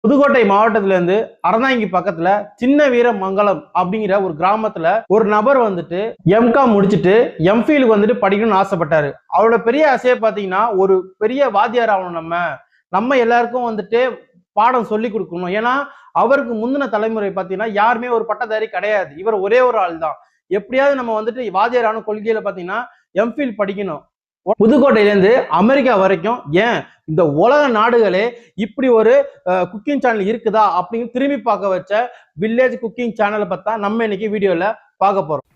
புதுக்கோட்டை மாவட்டத்துல இருந்து அறந்தாங்கி பக்கத்துல சின்ன வீரமங்கலம் அப்படிங்கிற ஒரு கிராமத்துல ஒரு நபர் வந்துட்டு எம்காம் முடிச்சுட்டு எம்ஃபிலுக்கு வந்துட்டு படிக்கணும்னு ஆசைப்பட்டாரு. அவரோட பெரிய ஆசையை பாத்தீங்கன்னா ஒரு பெரிய வாத்தியார் ஆகணும். நம்ம எல்லாருக்கும் வந்துட்டு பாடம் சொல்லி கொடுக்கணும். ஏன்னா அவருக்கு முந்தின தலைமுறை பாத்தீங்கன்னா யாருமே ஒரு பட்டதாரி கிடையாது. இவர் ஒரே ஒரு ஆள் தான். எப்படியாவது நம்ம வந்துட்டு வாத்தியாரான கொள்கையில பாத்தீங்கன்னா எம்ஃபில் படிக்கணும். புதுக்கோட்டையிலேருந்து அமெரிக்கா வரைக்கும், ஏன் இந்த உலக நாடுகளே இப்படி ஒரு குக்கிங் சேனல் இருக்குதா அப்படின்னு திரும்பி பார்க்க வச்ச வில்லேஜ் குக்கிங் சேனலை பத்தா நம்ம இன்னைக்கு வீடியோல பார்க்க போறோம்.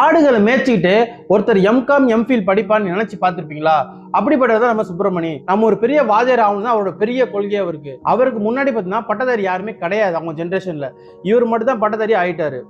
ஆடுகளை மேய்ச்சிக்கிட்டு ஒருத்தர் எம்காம் எம்ஃபில் படிப்பான்னு நினைச்சு பார்த்திருப்பீங்களா? அப்படிப்பட்டதான் நம்ம சுப்பிரமணி. நம்ம ஒரு பெரிய வாத்தியார் ஆகணும் தான் அவரோட பெரிய கொள்கை. அவருக்கு முன்னாடி பார்த்தீங்கன்னா பட்டதாரி யாருமே கிடையாது. அவங்க ஜென்ரேஷன்ல இவர் மட்டும் தான் பட்டதாரி ஆயிட்டாரு.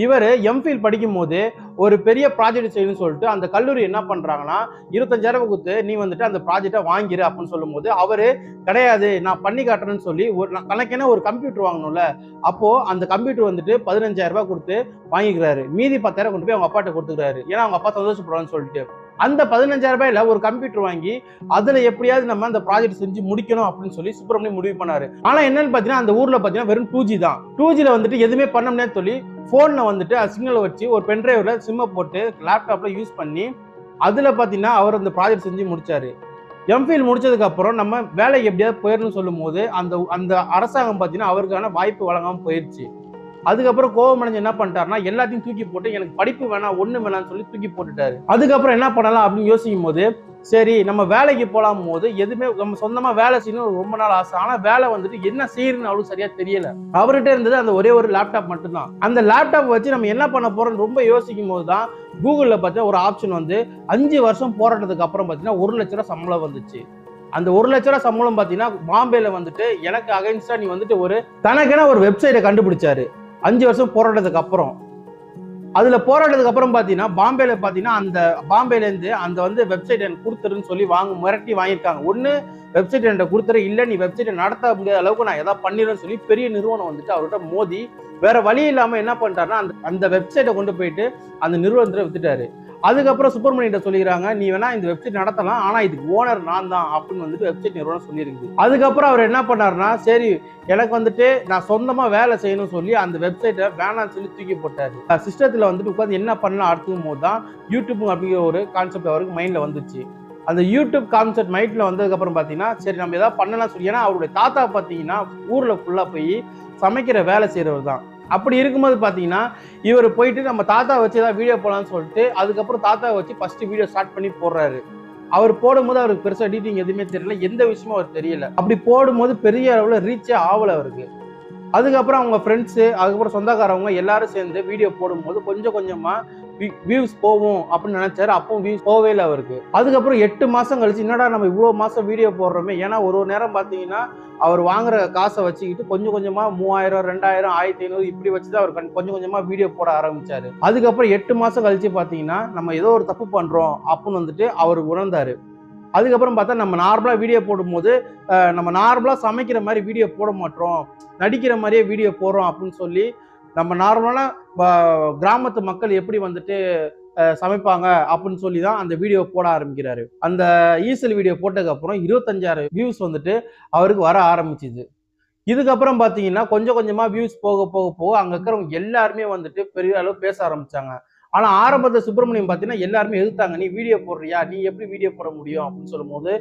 இவர் எம்ஃபில் படிக்கும் போது ஒரு பெரிய ப்ராஜெக்ட் செய்யணும்னு சொல்லிட்டு அந்த கல்லூரி என்ன பண்றாங்கன்னா 25,000 கொடுத்து நீ வந்துட்டு அந்த ப்ராஜெக்டை வாங்கிரு அப்படின்னு சொல்லும் போது அவரு கிடையாது நான் பண்ணி காட்டுறேன்னு சொல்லி கணக்கென ஒரு கம்ப்யூட்டர் வாங்கணும்ல, அப்போ அந்த கம்ப்யூட்டர் வந்துட்டு 15,000 கொடுத்து வாங்கிக்கிறாரு. மீதி 10,000 கொண்டு போய் அவங்க அப்பாட்ட கொடுத்துக்கிறாரு. ஏன்னா அவங்க அப்பா சந்தோஷப்படுவான்னு சொல்லிட்டு அந்த 15,000 ஒரு கம்ப்யூட்டர் வாங்கி அதுல எப்படியாவது நம்ம அந்த ப்ராஜெக்ட் செஞ்சு முடிக்கணும் அப்படின்னு சொல்லி சுப்பிரமணியம் முடிவு பண்ணாரு. ஆனா என்னன்னு பாத்தீங்கன்னா அந்த ஊர்ல பாத்தீங்கன்னா வெறும் 2G தான். 2Gல வந்துட்டு எதுவுமே பண்ண முடியாதுன்னு சொல்லி போன்ல வந்துட்டு சிக்னலை வச்சு ஒரு பென்ட்ரைவ்ல சிம்மை போட்டு லேப்டாப்ல யூஸ் பண்ணி அதுல பாத்தீங்கன்னா அவர் அந்த ப்ராஜெக்ட் செஞ்சு முடிச்சாரு. எம்ஃபில் முடிச்சதுக்கு அப்புறம் நம்ம வேலைக்கு எப்படியாவது போயிடணும்னு சொல்லும் போது அந்த அரசாங்கம் பாத்தீங்கன்னா அவருக்கான வாய்ப்பு வழங்காம போயிடுச்சு. அதுக்கப்புறம் கோவம் அடைஞ்சு என்ன பண்ணிட்டாருன்னா எல்லாத்தையும் தூக்கி போட்டு எனக்கு படிப்பு வேணாம் ஒண்ணு வேணாம்னு சொல்லி தூக்கி போட்டுட்டாரு. அதுக்கப்புறம் என்ன பண்ணலாம் அப்படின்னு யோசிக்கும் போது சரி நம்ம வேலைக்கு போலாம் போது எதுவுமே நம்ம சொந்தமா வேலை செய்யணும் ரொம்ப நாள் ஆசை. ஆனா வேலை வந்துட்டு என்ன செய்யணும்னு அவ்வளவு சரியா தெரியல. அவர்கிட்ட இருந்தது அந்த ஒரே ஒரு லேப்டாப் மட்டும்தான். அந்த லேப்டாப் வச்சு நம்ம என்ன பண்ண போறோம்னு ரொம்ப யோசிக்கும் போது தான் கூகுள்ல பார்த்தா ஒரு ஆப்ஷன் வந்து 5 வருஷம் போராட்டத்துக்கு அப்புறம் பார்த்தீங்கன்னா 1 லட்ச ரூபாய் சம்பளம் வந்துச்சு. அந்த 1 லட்ச ரூபாய் சம்பளம் பார்த்தீங்கன்னா பாம்பேல வந்துட்டு எனக்கு அகைன்ஸ்டா நீ வந்துட்டு ஒரு தனக்கென ஒரு வெப்சைட்டை கண்டுபிடிச்சாரு 5 வருஷம் போராட்டத்துக்கு அப்புறம். அதுல போராட்டத்துக்கு அப்புறம் பாத்தீங்கன்னா பாம்பேல பாத்தீங்கன்னா அந்த பாம்பேல இருந்து அந்த வந்து வெப்சைட் எனக்கு கொடுத்துருன்னு சொல்லி மிரட்டி வாங்கியிருக்காங்க. ஒண்ணு வெப்சைட் என்கிட்ட கொடுத்துரு, இல்ல நீ வெப்சைட்டை நடத்த முடியாத அளவுக்கு நான் ஏதாவது பண்ணிடுறேன்னு சொல்லி பெரிய நிறுவனம் வந்துட்டு அவர்கிட்ட மோதி வேற வழி இல்லாம என்ன பண்ணிட்டாருன்னா அந்த வெப்சைட்டை கொண்டு போயிட்டு அந்த நிறுவனத்துல வித்துட்டாரு. அதுக்கப்புறம் சுப்பிரமணியிட்ட சொல்லிக்கிறாங்க நீ வேணா இந்த வெப்சைட் நடத்தலாம், ஆனா இதுக்கு ஓனர் நான் தான் அப்படின்னு வந்துட்டு வெப்சைட் நிறுவனம் சொல்லியிருக்கு. அதுக்கப்புறம் அவர் என்ன பண்ணாருன்னா சரி எனக்கு வந்துட்டு நான் சொந்தமா வேலை செய்யணும்னு சொல்லி அந்த வெப்சைட்டை வேணாம்னு சொல்லி தூக்கி போட்டாரு. சிஸ்டத்துல வந்துட்டு உட்காந்து என்ன பண்ணலாம் அடுத்தும் போது தான் யூடியூப் அப்படிங்கிற ஒரு கான்செப்ட் அவருக்கு மைண்ட்ல வந்துச்சு. அந்த யூடியூப் கான்செப்ட் மைண்ட்ல வந்ததுக்கு அப்புறம் பாத்தீங்கன்னா சரி நம்ம ஏதாவது பண்ணலாம் சொல்லி, ஏன்னா அவருடைய தாத்தா பாத்தீங்கன்னா ஊர்ல ஃபுல்லா போய் சமைக்கிற வேலை செய்யறவர் தான். அப்படி இருக்கும்போது பாத்தீங்கன்னா இவர் போயிட்டு நம்ம தாத்தா வச்சு ஏதாவது வீடியோ போடலாம்னு சொல்லிட்டு அதுக்கப்புறம் தாத்தா வச்சு ஃபர்ஸ்ட் வீடியோ ஸ்டார்ட் பண்ணி போடுறாரு. அவர் போடும்போது அவருக்கு பெருசா எடிட்டிங் எதுவுமே தெரியல, எந்த விஷயமும் அவர் தெரியல. அப்படி போடும்போது பெரிய அளவுல ரீச்சே ஆகல அவருக்கு. அதுக்கப்புறம் அவங்க ஃப்ரெண்ட்ஸு அதுக்கப்புறம் சொந்தக்காரவங்க எல்லாரும் சேர்ந்து வீடியோ போடும்போது கொஞ்சம் கொஞ்சமா வியூஸ் போகும் அப்படின்னு நினைச்சாரு. அப்பவும் வியூஸ் போவே இல்லை அவருக்கு. அதுக்கப்புறம் 8 மாசம் கழிச்சு என்னடா நம்ம இவ்வளவு மாசம் வீடியோ போடுறோமே, ஏன்னா ஒரு நேரம் பாத்தீங்கன்னா அவர் வாங்குற காசை வச்சுக்கிட்டு கொஞ்சம் கொஞ்சமா 3000 2000 1500 இப்படி வச்சுதான் அவர் கொஞ்சம் கொஞ்சமா வீடியோ போட ஆரம்பிச்சாரு. அதுக்கப்புறம் 8 மாசம் கழிச்சு பாத்தீங்கன்னா நம்ம ஏதோ ஒரு தப்பு பண்றோம் அப்படின்னு வந்துட்டு அவர் உணர்ந்தாரு. அதுக்கப்புறம் பார்த்தா நம்ம நார்மலா வீடியோ போடும்போது நம்ம நார்மலா சமைக்கிற மாதிரி வீடியோ போட மாட்டோம், நடிக்கிற மாதிரியே வீடியோ போடுறோம் அப்படின்னு சொல்லி நம்ம நார்மலான கிராமத்து மக்கள் எப்படி வந்துட்டு சமைப்பாங்க அப்படின்னு சொல்லி தான் அந்த வீடியோ போட ஆரம்பிக்கிறாரு. அந்த ஈசல் வீடியோ போட்டதுக்கு அப்புறம் 25,000 வியூஸ் வந்துட்டு அவருக்கு வர ஆரம்பிச்சுது. இதுக்கப்புறம் பாத்தீங்கன்னா கொஞ்சம் கொஞ்சமா வியூஸ் போக போக போக அங்க இருக்கிறவங்க எல்லாருமே வந்துட்டு பெரிய அளவு பேச ஆரம்பிச்சாங்க. ஆனா ஆரம்பத்துல சுப்பிரமணியம் பாத்தீங்கன்னா எல்லாருமே எதிர்த்தாங்க, நீ வீடியோ போடுறியா, நீ எப்படி வீடியோ போட முடியும் அப்படின்னு சொல்லும் போது,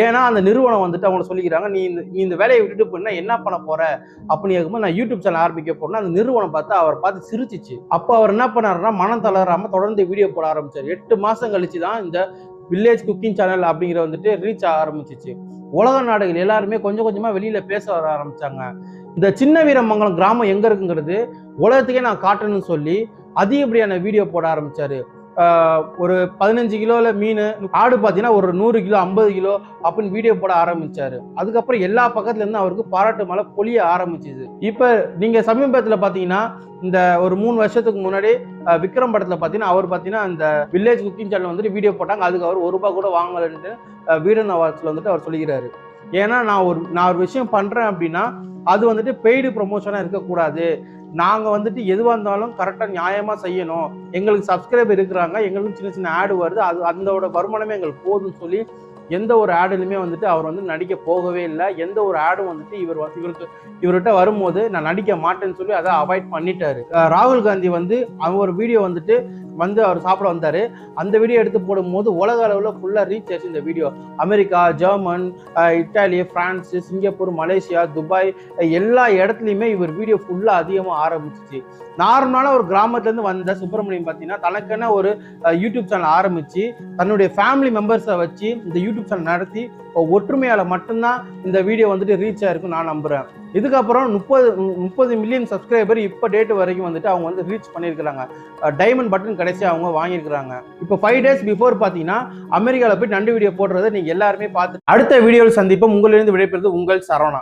ஏன்னா அந்த நிறுவனம் வந்துட்டு அவங்க சொல்லிக்கிறாங்க நீ இந்த வேலையை விட்டுட்டு போனா என்ன பண்ண போற அப்படின்னு கேட்கும்போது நான் யூடியூப் சேனல் ஆரம்பிக்க போறேன்னா அந்த நிறுவனம் பார்த்து அவர் பார்த்து சிரிச்சிச்சு. அப்போ அவர் என்ன பண்ணாருன்னா மனம் தளராம தொடர்ந்து வீடியோ போட ஆரம்பிச்சாரு. 8 மாசம் கழிச்சு தான் இந்த வில்லேஜ் குக்கிங் சேனல் அப்படிங்கிற வந்துட்டு ரீச் ஆக ஆரம்பிச்சிச்சு. உலக நாடுகள் எல்லாருமே கொஞ்சம் கொஞ்சமா வெளியில பேச வர ஆரம்பிச்சாங்க. இந்த சின்ன வீரமங்கலம் கிராமம் எங்க இருக்குங்கிறது உலகத்துக்கே நான் காட்டணும்னு சொல்லி அதிகப்படியான வீடியோ போட ஆரம்பிச்சாரு. ஒரு 15 கிலோல மீன், ஆடு பாத்தீங்கன்னா ஒரு 100 கிலோ 50 கிலோ அப்படின்னு வீடியோ போட ஆரம்பிச்சாரு. அதுக்கப்புறம் எல்லா பக்கத்துல இருந்து அவருக்கு பாராட்டு மழை பொழிய ஆரம்பிச்சுது. இப்ப நீங்க சமீபத்துல பாத்தீங்கன்னா இந்த ஒரு 3 வருஷத்துக்கு முன்னாடி விக்ரம் படத்துல பாத்தீங்கன்னா அவர் பாத்தீங்கன்னா இந்த வில்லேஜ் குக்கிங் சேனல் வந்துட்டு வீடியோ போட்டாங்க. அதுக்கு அவர் ₹1 கூட வாங்கலன்ட்டு வீரன் அவார்ட்ஸ்ல வந்துட்டு அவர் சொல்லிக்கிறாரு. ஏன்னா நான் ஒரு விஷயம் பண்றேன் அப்படின்னா அது வந்துட்டு பெய்டு ப்ரொமோஷனா இருக்கக்கூடாது, நாங்கள் வந்துட்டு எதுவாக இருந்தாலும் கரெக்டாக நியாயமாக செய்யணும், எங்களுக்கு சப்ஸ்கிரைபர் இருக்கிறாங்க, எங்களுக்கு சின்ன சின்ன ஆடு வருது, அது அதோட வருமானமே எங்களுக்கு போதும்னு சொல்லி எந்த ஒரு ஆடுலையுமே வந்துட்டு அவர் வந்து நடிக்க போகவே இல்லை. எந்த ஒரு ஆடும் வந்துட்டு இவர்கிட்ட வரும்போது நான் நடிக்க மாட்டேன்னு சொல்லி அதை அவாய்ட் பண்ணிட்டாரு. ராகுல் காந்தி வந்து அவர் வீடியோ வந்துட்டு அவர் சாப்பிட வந்தாரு. அந்த வீடியோ எடுத்து போடும்போது உலக அளவில் ஃபுல்லாக ரீச் ஆச்சு இந்த video. America, German, Italy, France, Singapore, Malaysia, Dubai எல்லா இடத்துலையுமே இவர் வீடியோ ஃபுல்லாக அதிகமாக ஆரம்பிச்சிச்சு. நார்மலான ஒரு கிராமத்துலேருந்து வந்த சுப்பிரமணியம் பார்த்தீங்கன்னா தனக்கான ஒரு யூடியூப் சேனல் ஆரம்பிச்சு தன்னுடைய ஃபேமிலி மெம்பர்ஸை வச்சு இந்த யூடியூப் சேனல் நடத்தி ஒற்றுமையால மட்டும்தான் இந்த வீடியோ வந்துட்டு ரீச் ஆயிருக்கும் நான் நம்புறேன். இதுக்கப்புறம் 30 மில்லியன் சப்ஸ்கிரைபர் இப்போ டேட் வரைக்கும் வந்துட்டு அவங்க வந்து ரீச் பண்ணியிருக்கிறாங்க. டைமண்ட் பட்டன் கடைசி அவங்க வாங்கியிருக்கிறாங்க. இப்போ 5 days பிஃபோர் பார்த்தீங்கன்னா அமெரிக்காவில் போய் நண்டு வீடியோ போடுறதை நீங்க எல்லாருமே பார்த்து அடுத்த வீடியோவில் சந்திப்போம். உங்களிலிருந்து விடைபெறுவது உங்கள் சரவணா.